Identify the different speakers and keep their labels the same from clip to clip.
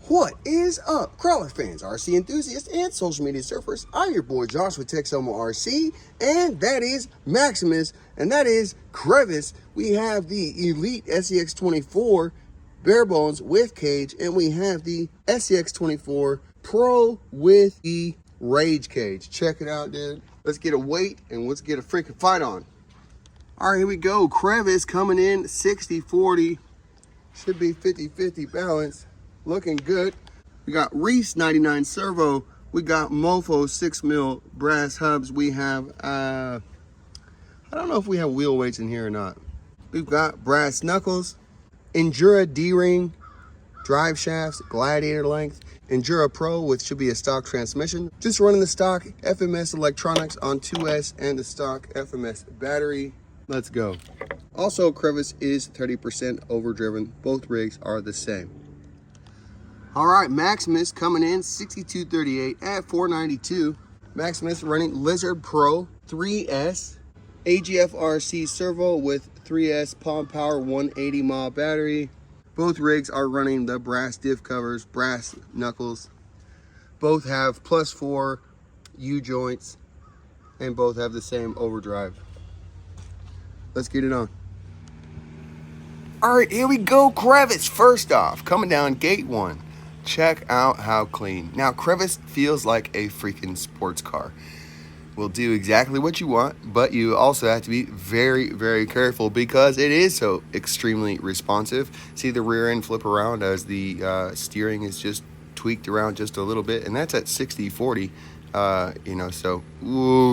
Speaker 1: What is up, crawler fans, RC enthusiasts, and social media surfers? I'm your boy Josh with Texoma RC, and that is Maximus, and that is Crevice. We have the Elite SCX24 bare bones with cage, and we have the SCX24 Pro with the Rage cage. Check it out, dude. Let's get a weight and let's get a freaking fight on. All right, here we go. Crevice coming in 60-40. Should be 50-50 balance. Looking good. We got Reese 99 servo. We got Mofo 6mm brass hubs. We have I don't know if we have wheel weights in here or not. We've got brass knuckles, Endura D-ring, drive shafts, Gladiator length, Endura Pro, which should be a stock transmission. Just running the stock FMS electronics on 2S and the stock FMS battery. Let's go. Also, Crevice is 30% overdriven. Both rigs are the same. All right, Maximus coming in 6238 at 492. Maximus running Lizard Pro 3S, AGF RC servo with 3S Palm Power 180 mAh battery. Both rigs are running the brass diff covers, brass knuckles. Both have +4 U joints and both have the same overdrive. Let's get it on. All right, here we go, Crevice. First off, coming down gate 1. Check out how clean. Now, Crevice feels like a freaking sports car. Will do exactly what you want, but you also have to be very, very careful because it is so extremely responsive. See the rear end flip around as the steering is just tweaked around just a little bit, and that's at 60-40. You know, so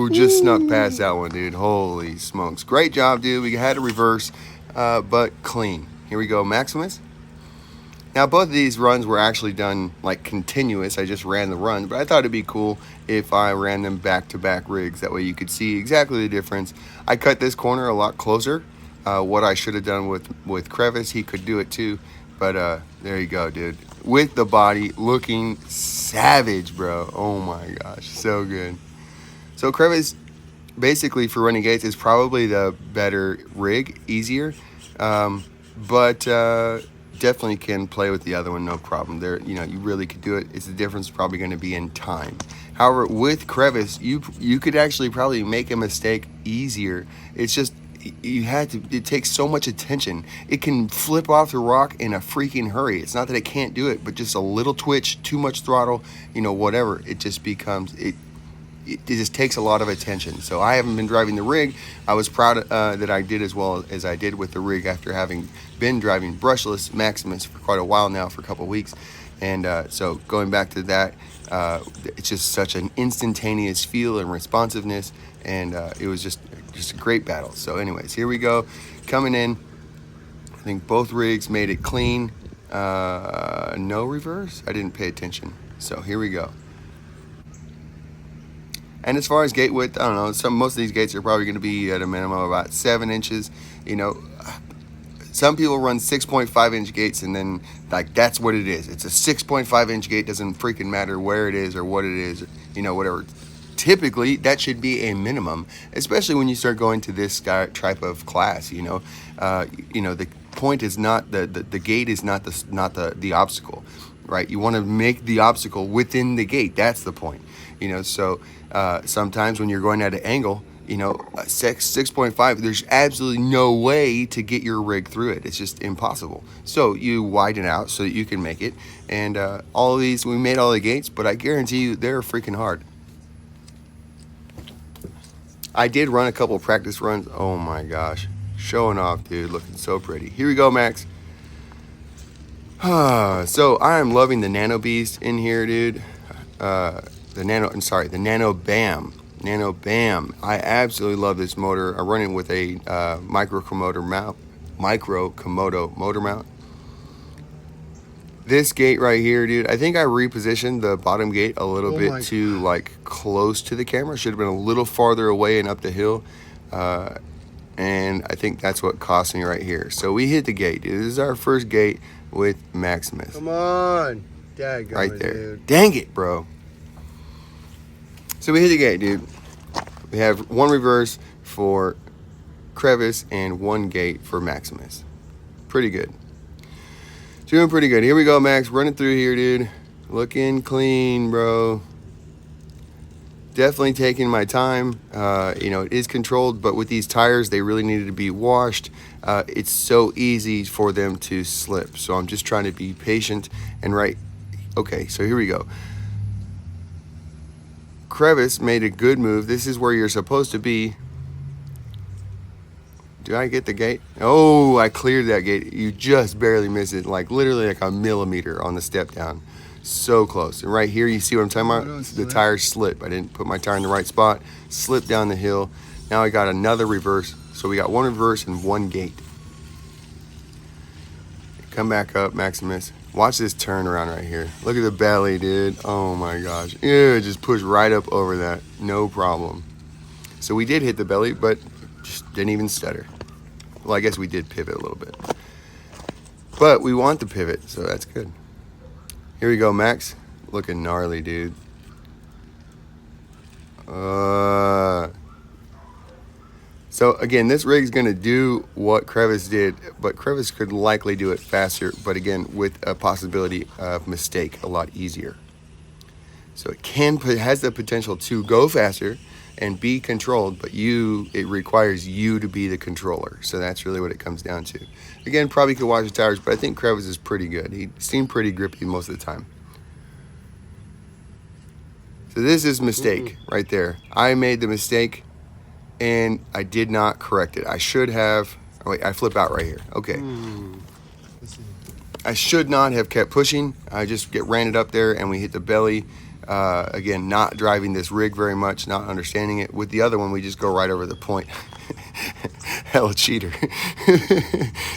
Speaker 1: just snuck past that one, dude. Holy smokes. Great job, dude. We had a reverse, but clean. Here we go, Maximus. Now, both of these runs were actually done like continuous. I just ran the run, but I thought it'd be cool if I ran them back-to-back rigs. That way you could see exactly the difference. I cut this corner a lot closer. What I should have done with Crevice, he could do it too. But there you go, dude. With the body looking savage, bro. Oh my gosh, so good. So Crevice, basically for running gates, is probably the better rig, easier. But definitely can play with the other one, no problem. There, you know, you really could do it. It's the difference probably going to be in time. However, with Crevice, you could actually probably make a mistake easier. It's just it takes so much attention. It can flip off the rock in a freaking hurry. It's not that it can't do it, but just a little twitch, too much throttle, you know, whatever. It just becomes it just takes a lot of attention. So I haven't been driving the rig. I was proud that I did as well as I did with the rig after having been driving brushless Maximus for quite a while now, for a couple of weeks. And so going back to that, it's just such an instantaneous feel and responsiveness, and it was just a great battle. So anyways, here we go, coming in. I think both rigs made it clean. No reverse. I didn't pay attention. So here we go. And as far as gate width, I don't know, most of these gates are probably going to be at a minimum of about 7 inches. You know, some people run 6.5 inch gates, and then like that's what it is. It's a 6.5 inch gate. Doesn't freaking matter where it is or what it is, you know, whatever. Typically that should be a minimum, especially when you start going to this type of class. You know, the point is not the gate is not the obstacle, right? You want to make the obstacle within the gate. That's the point. You know, so sometimes when you're going at an angle, you know, 6.5, there's absolutely no way to get your rig through it. It's just impossible. So you widen out so that you can make it. And all of these, we made all the gates, but I guarantee you they're freaking hard. I did run a couple of practice runs. Oh my gosh, showing off, dude, looking so pretty. Here we go, Max. So I am loving the Nano Beast in here, dude. The Nano Bam. Nano Bam. I absolutely love this motor. I run it with a micro Komodo motor mount. This gate right here, dude, I think I repositioned the bottom gate a little bit too like close to the camera. Should have been a little farther away and up the hill. And I think that's what cost me right here. So we hit the gate, dude. This is our first gate with Maximus. Come on. Daggone, right there. Dude. Dang it, bro. So we hit the gate, dude. We have one reverse for Crevice and one gate for Maximus. Pretty good. So Doing pretty good. Here we go, Max. Running through here, dude. Looking clean, bro. Definitely taking my time. You know, it is controlled, but with these tires, they really needed to be washed. It's so easy for them to slip. So I'm just trying to be patient and right. Okay, so here we go. Crevice made a good move. This is where you're supposed to be. Do I get the gate? Oh, I cleared that gate. You just barely missed it, like literally like a millimeter on the step down. So close. And right here, you see what I'm talking about? The tires slip. I didn't put my tire in the right spot. Slipped down the hill. Now I got another reverse. So we got one reverse and one gate. Come back up, Maximus. Watch this turn around right here. Look at the belly, dude. Oh my gosh. Yeah, just push right up over that. No problem. So we did hit the belly, but just didn't even stutter. Well, I guess we did pivot a little bit. But we want the pivot, so that's good. Here we go, Max. Looking gnarly, dude. So again, this rig's gonna do what Crevice did, but Crevice could likely do it faster, but again, with a possibility of mistake a lot easier. So it has the potential to go faster and be controlled, but it requires you to be the controller. So that's really what it comes down to. Again, probably could wash the tires, but I think Crevice is pretty good. He seemed pretty grippy most of the time. So this is mistake right there. I made the mistake and I did not correct it. I should have, oh wait, I flip out right here. Okay. I should not have kept pushing. I just ran it up there and we hit the belly. Again, not driving this rig very much, not understanding it. With the other one, we just go right over the point. Hell cheater.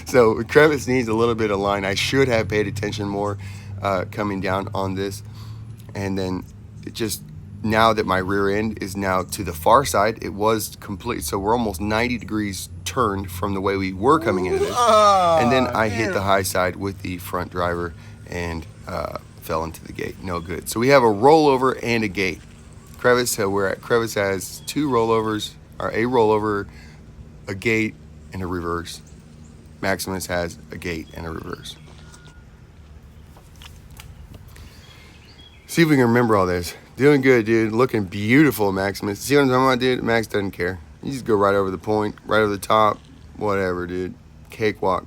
Speaker 1: So Crevice needs a little bit of line. I should have paid attention more coming down on this. And then it just, now that my rear end is now to the far side, it was complete. So we're almost 90 degrees turned from the way we were coming into this. And then I hit the high side with the front driver and fell into the gate. No good. So we have a rollover and a gate. Crevice has two rollovers, or a rollover, a gate, and a reverse. Maximus has a gate and a reverse. See if we can remember all this. Doing good, dude. Looking beautiful, Maximus. See what I'm talking about, dude? Max doesn't care. You just go right over the point, right over the top, whatever, dude. Cakewalk.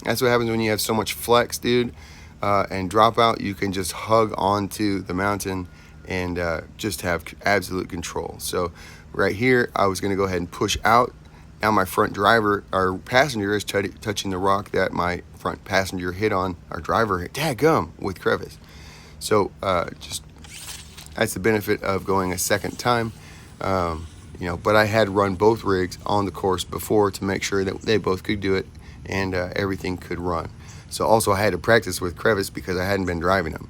Speaker 1: That's what happens when you have so much flex, dude. And drop out, you can just hug onto the mountain and just have absolute control. So right here, I was going to go ahead and push out. Now my front driver, our passenger, is touching the rock that my front passenger hit on. Our driver hit, dadgum, with Crevice. So just that's the benefit of going a second time. You know, but I had run both rigs on the course before to make sure that they both could do it and everything could run. So also I had to practice with Crevice because I hadn't been driving them.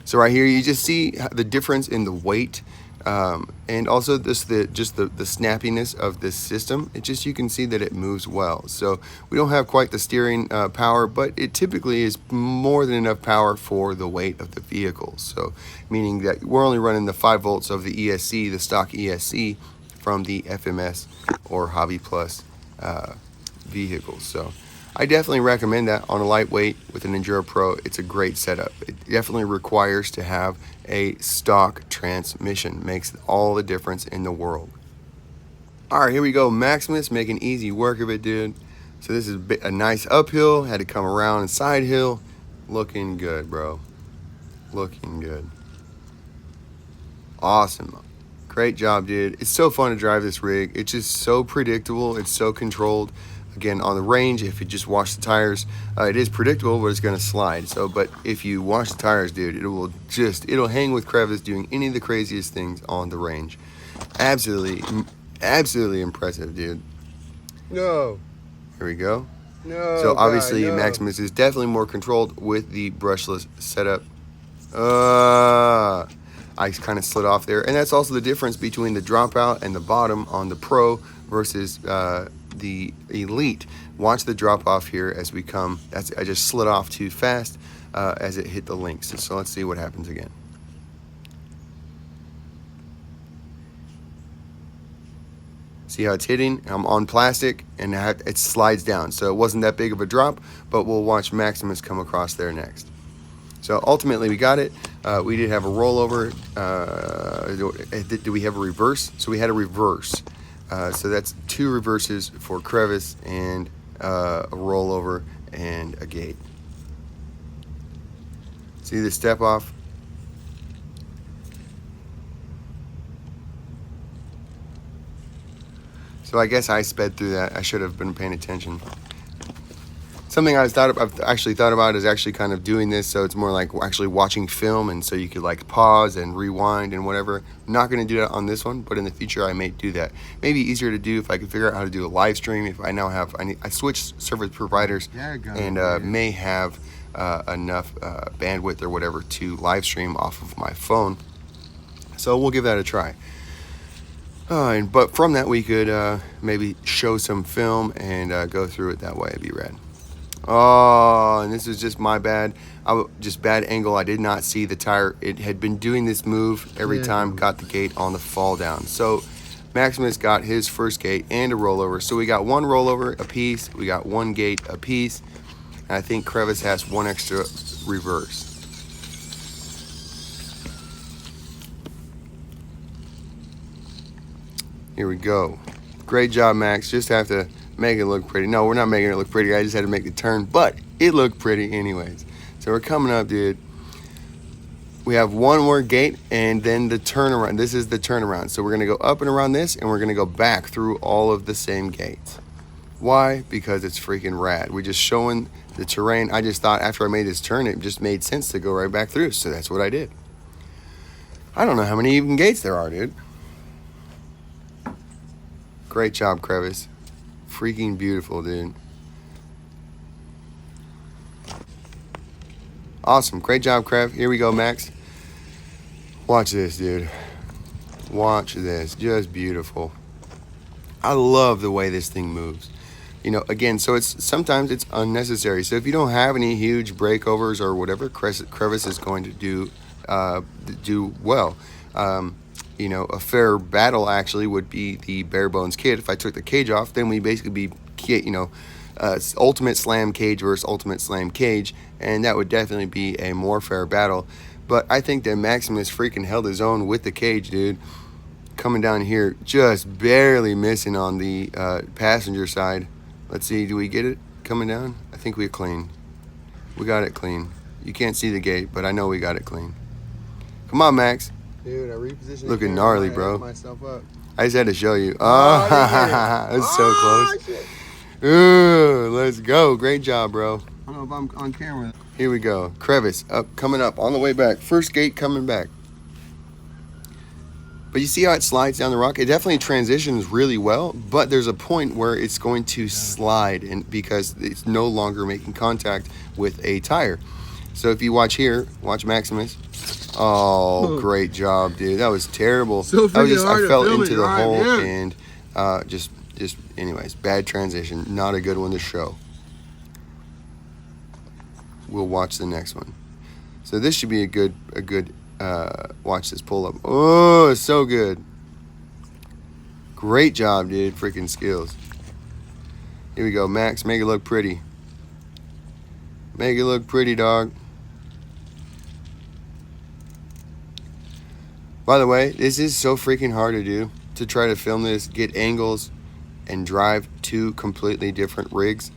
Speaker 1: So right here, you just see the difference in the weight and also the snappiness of this system. It just, you can see that it moves well. So we don't have quite the steering power, but it typically is more than enough power for the weight of the vehicle. So meaning that we're only running the 5 volts of the ESC, the stock ESC, from the FMS or Hobby Plus vehicles. So I definitely recommend that on a lightweight with an Enduro Pro. It's a great setup. It definitely requires to have a stock transmission. Makes all the difference in the world. All right, here we go. Maximus making easy work of it, dude. So this is a nice uphill. Had to come around and side hill. Looking good, bro. Looking good. Awesome. Great job, dude. It's so fun to drive this rig. It's just so predictable. It's so controlled. Again, on the range, if you just wash the tires, it is predictable, but it's going to slide. So, but if you wash the tires, dude, it'll hang with Crevice doing any of the craziest things on the range. Absolutely impressive, dude.
Speaker 2: No.
Speaker 1: Here we go.
Speaker 2: No.
Speaker 1: So obviously,
Speaker 2: no.
Speaker 1: Maximus is definitely more controlled with the brushless setup. I kind of slid off there, and that's also the difference between the dropout and the bottom on the Pro versus the Elite. Watch the drop off here as we come. I just slid off too fast as it hit the links. So let's see what happens again. See how it's hitting? I'm on plastic, and it slides down. So it wasn't that big of a drop, but we'll watch Maximus come across there next. So ultimately, we got it. We did have a rollover. Do we have a reverse? So we had a reverse. So that's 2 reverses for crevice and a rollover and a gate. See the step off? So I guess I sped through that. I should have been paying attention. Something I've actually thought about is actually kind of doing this so it's more like actually watching film, and so you could like pause and rewind and whatever. I'm not going to do that on this one, but in the future I may do that. Maybe easier to do if I could figure out how to do a live stream. If I now have, I switched service providers and may have enough bandwidth or whatever to live stream off of my phone. So we'll give that a try. But from that we could maybe show some film and go through it that way. It'd be rad. Oh, and this is just my bad. Just bad angle. I did not see the tire. It had been doing this move every time, got the gate on the fall down. So Maximus got his first gate and a rollover. So we got 1 rollover a piece. We got 1 gate a piece. And I think Crevice has 1 extra reverse. Here we go. Great job, Max. Just have to make it look pretty. No, we're not making it look pretty. I just had to make the turn, but it looked pretty anyways. So we're coming up, dude. We have 1 more gate and then the turnaround. This is the turnaround. So we're going to go up and around this, and we're going to go back through all of the same gates. Why? Because it's freaking rad. We're just showing the terrain. I just thought after I made this turn, it just made sense to go right back through. So that's what I did. I don't know how many even gates there are, dude. Great job, Crevice. Freaking beautiful, dude. Awesome. Great job, Crev. Here we go, Max. Watch this, dude. Watch this. Just beautiful. I love the way this thing moves. You know, again, so sometimes it's unnecessary. So if you don't have any huge breakovers or whatever, Crevice is going to do well. You know, a fair battle actually would be the bare bones kit. If I took the cage off, then we basically be, you know, ultimate slam cage versus ultimate slam cage, and that would definitely be a more fair battle. But I think that Maximus freaking held his own with the cage, dude. Coming down here, just barely missing on the passenger side. Let's see, do we get it coming down? I think we're clean. We got it clean. You can't see the gate, but I know we got it clean. Come on, Max.
Speaker 2: Dude, I repositioned.
Speaker 1: Looking gnarly, bro.
Speaker 2: Myself up.
Speaker 1: I just had to show you. Oh, that's so close.
Speaker 2: Shit.
Speaker 1: Ooh, let's go. Great job, bro.
Speaker 2: I don't know if I'm on camera.
Speaker 1: Here we go. Crevice coming up on the way back. First gate coming back. But you see how it slides down the rock? It definitely transitions really well, but there's a point where it's going to slide, and because it's no longer making contact with a tire. So if you watch here, watch Maximus. Oh, great job, dude. That was terrible.
Speaker 2: So
Speaker 1: I fell into the hole, and just anyways, bad transition. Not a good one to show. We'll watch the next one. So this should be a good watch this pull up. Oh, it's so good. Great job, dude. Freaking skills. Here we go, Max. Make it look pretty. Make it look pretty, dog. By the way, this is so freaking hard to do, to try to film this, get angles, and drive 2 completely different rigs.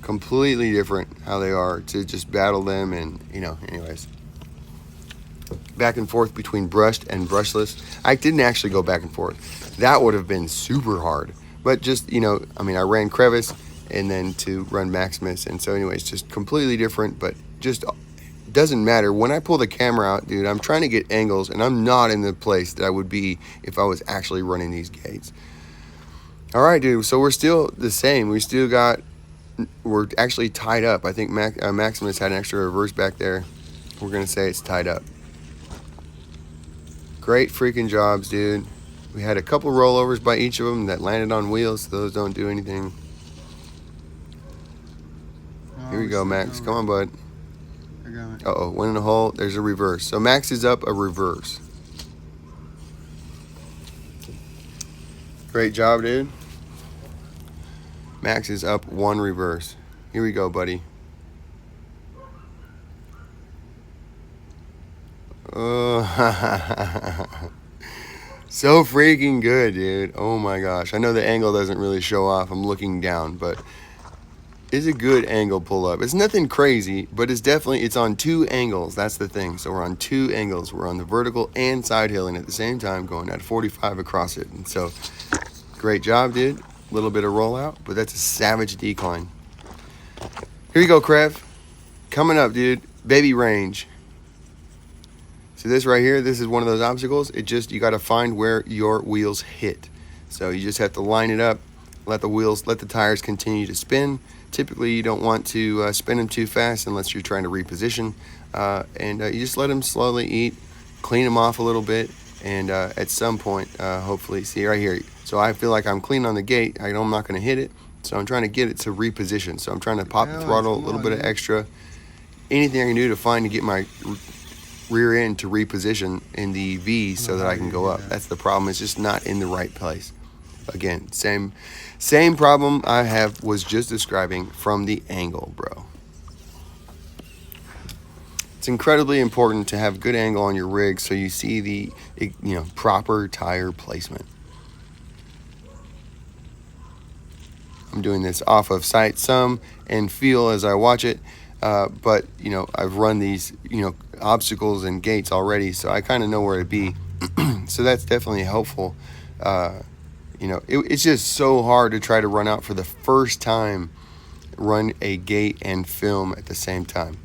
Speaker 1: Completely different how they are, to just battle them, and, you know, anyways. Back and forth between brushed and brushless. I didn't actually go back and forth. That would have been super hard. But just, you know, I mean, I ran Crevice and then to run Maximus. And so anyways, just completely different, but just doesn't matter. When I pull the camera out, dude, I'm trying to get angles, and I'm not in the place that I would be if I was actually running these gates. All right, dude, so we're still the same. We're actually tied up. I think Maximus had an extra reverse back there. We're going to say it's tied up. Great freaking jobs, dude. We had a couple rollovers by each of them that landed on wheels. So those don't do anything. Here we go, Max. Come on, bud.
Speaker 2: I got it.
Speaker 1: Uh-oh, went in a hole. There's a reverse. So Max is up a reverse. Great job, dude. Max is up 1 reverse. Here we go, buddy. Oh, so freaking good, dude. Oh my gosh. I know the angle doesn't really show off. I'm looking down, but it's a good angle pull up. It's nothing crazy, but it's on 2 angles. That's the thing. So we're on 2 angles. We're on the vertical and side hilling at the same time, going at 45 across it. And so, great job, dude. A little bit of rollout, but that's a savage decline. Here you go, Krev. Coming up, dude. Baby range. So this right here, this is one of those obstacles. You got to find where your wheels hit. So you just have to line it up, let the tires continue to spin. Typically, you don't want to spin them too fast unless you're trying to reposition. And you just let them slowly eat, clean them off a little bit, and at some point, hopefully, see right here. So I feel like I'm clean on the gate. I know I'm not going to hit it, so I'm trying to get it to reposition. So I'm trying to pop the throttle, a little bit of extra. Anything I can do to get my rear end to reposition in the V so that I can go up. That's the problem. It's just not in the right place. Again, same problem was just describing from the angle, bro. It's incredibly important to have good angle on your rig so you see the proper tire placement. I'm doing this off of sight some and feel as I watch it. But I've run these obstacles and gates already, so I kind of know where to be. So that's definitely helpful. It's just so hard to try to run out for the first time, run a gate and film at the same time.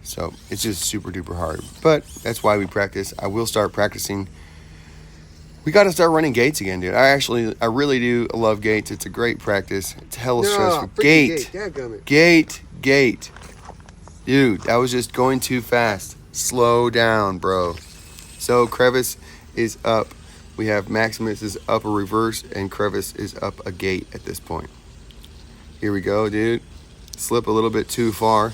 Speaker 1: So it's just super duper hard, but that's why we practice. I will start practicing. We got to start running gates again, dude. I really do love gates. It's a great practice. It's hella stressful. Gate. Dude, that was just going too fast. Slow down, bro. So Crevice is up. We have Maximus is up a reverse, and Crevice is up a gate at this point. Here we go, dude. Slip a little bit too far.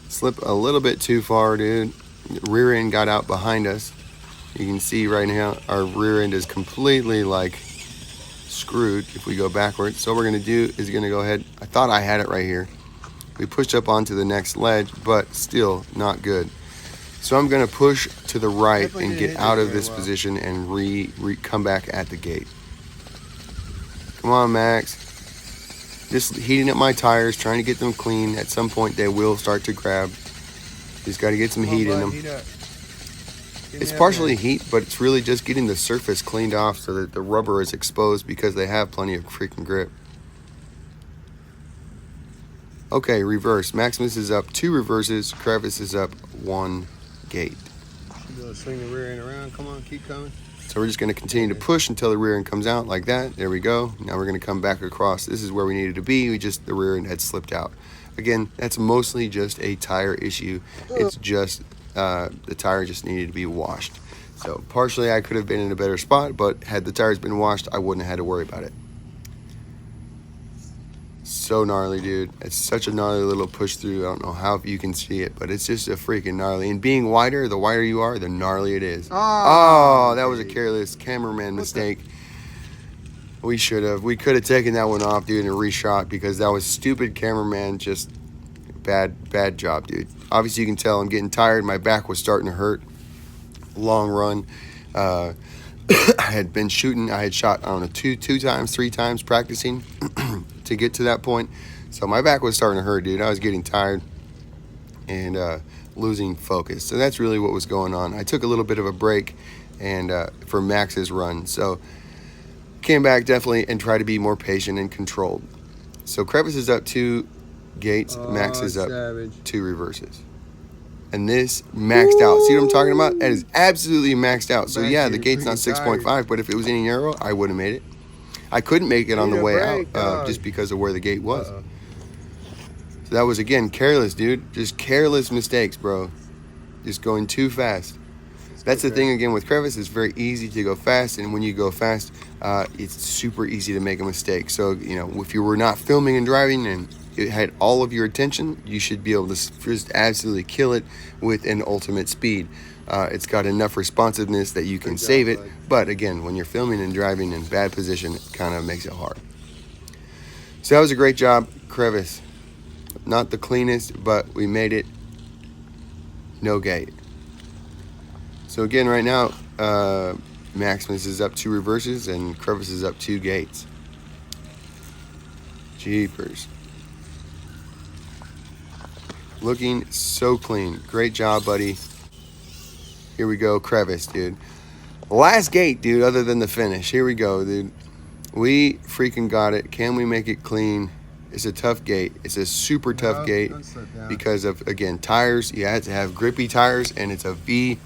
Speaker 1: Slip a little bit too far, dude. Rear end got out behind us. You can see right now our rear end is completely screwed if we go backwards. So what we're gonna do is go ahead. I thought I had it right here. We pushed up onto the next ledge, but still not good. So I'm gonna push to the right and get out of this position and come back at the gate. Come on, Max. Just heating up my tires, trying to get them clean. At some point they will start to grab. Just got to get some heat in them. It's partially heat, but it's really just getting the surface cleaned off so that the rubber is exposed because they have plenty of freaking grip. Okay, reverse. Maximus is up 2 reverses. Crevice is up 1 gate.
Speaker 2: Swing the rear end around. Come on, keep coming.
Speaker 1: So we're just going to continue to push until the rear end comes out like that. There we go. Now we're going to come back across. This is where we needed to be. The rear end had slipped out. Again, that's mostly just a tire issue. It's just the tire just needed to be washed. So partially I could have been in a better spot, but had the tires been washed, I wouldn't have had to worry about it. So gnarly, dude. It's such a gnarly little push through. I don't know how you can see it, but it's just a freaking gnarly. And being wider, the wider you are, the gnarlier it is. Oh, that was a careless cameraman mistake. We could have taken that one off, dude, and reshot because that was stupid cameraman. Just bad job, dude. Obviously, you can tell I'm getting tired. My back was starting to hurt. Long run. I had been shooting. I had shot, I don't know, two times, 3 times practicing to get to that point. So my back was starting to hurt, dude. I was getting tired and losing focus. So that's really what was going on. I took a little bit of a break and for Max's run. So came back definitely and tried to be more patient and controlled. So Crevice is up 2 gates. Max is up savage. 2 reverses. And this maxed out. See what I'm talking about? That is absolutely maxed out. So yeah, the gate's not 6.5, but if it was any narrow, I would have made it. I couldn't make it on the way out just because of where the gate was. So that was, again, careless, dude. Just careless mistakes, bro. Just going too fast. That's the thing, again, with Crevice. It's very easy to go fast, and when you go fast, it's super easy to make a mistake. So, if you were not filming and driving and it had all of your attention, you should be able to just absolutely kill it with an ultimate speed. It's got enough responsiveness that you can save it, but again, when you're filming and driving in bad position, it kind of makes it hard. So that was a great job, Crevice. Not the cleanest, but we made it. No gate. So again, right now, Maximus is up 2 reverses and Crevice is up 2 gates. Jeepers. Looking so clean. Great job, buddy. Here we go, Crevice, dude. Last gate, dude, other than the finish. Here we go, dude. We freaking got it. Can we make it clean? It's a tough gate. It's a super tough gate because of, again, tires. You have to have grippy tires, and it's a V.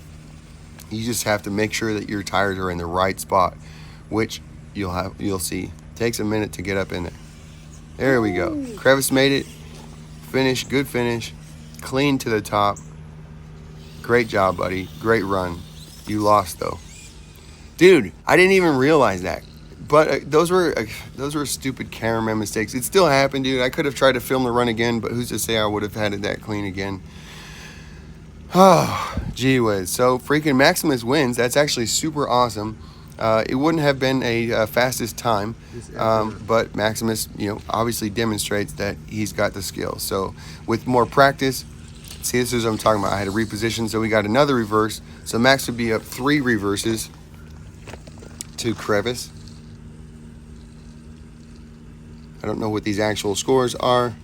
Speaker 1: You just have to make sure that your tires are in the right spot, which you'll see. Takes a minute to get up in there. There we go. Crevice made it. Finish, good finish. Clean to the top. Great job, buddy. Great run. You lost though. Dude, I didn't even realize that. But those were stupid cameraman mistakes. It still happened, dude. I could have tried to film the run again, but who's to say I would have had it that clean again. Oh, gee whiz. So freaking Maximus wins. That's actually super awesome. It wouldn't have been a fastest time, but Maximus, obviously demonstrates that he's got the skill. So with more practice, see, this is what I'm talking about. I had to reposition, so we got another reverse. So Max would be up 3 reverses to Crevice. I don't know what these actual scores are.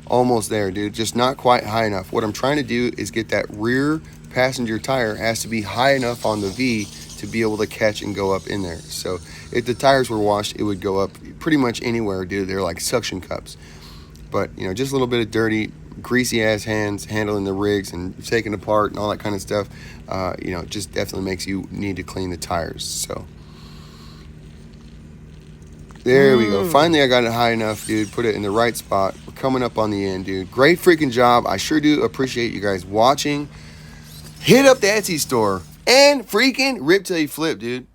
Speaker 1: Almost there, dude. Just not quite high enough. What I'm trying to do is get that rear passenger tire has to be high enough on the V to be able to catch and go up in there. So if the tires were washed, it would go up pretty much anywhere, dude. They're like suction cups. But, just a little bit of dirty, greasy ass hands handling the rigs and taking apart and all that kind of stuff, just definitely makes you need to clean the tires. So there we go. Finally, I got it high enough, dude. Put it in the right spot. We're coming up on the end, dude. Great freaking job. I sure do appreciate you guys watching. Hit up the Etsy store and freaking rip till you flip, dude.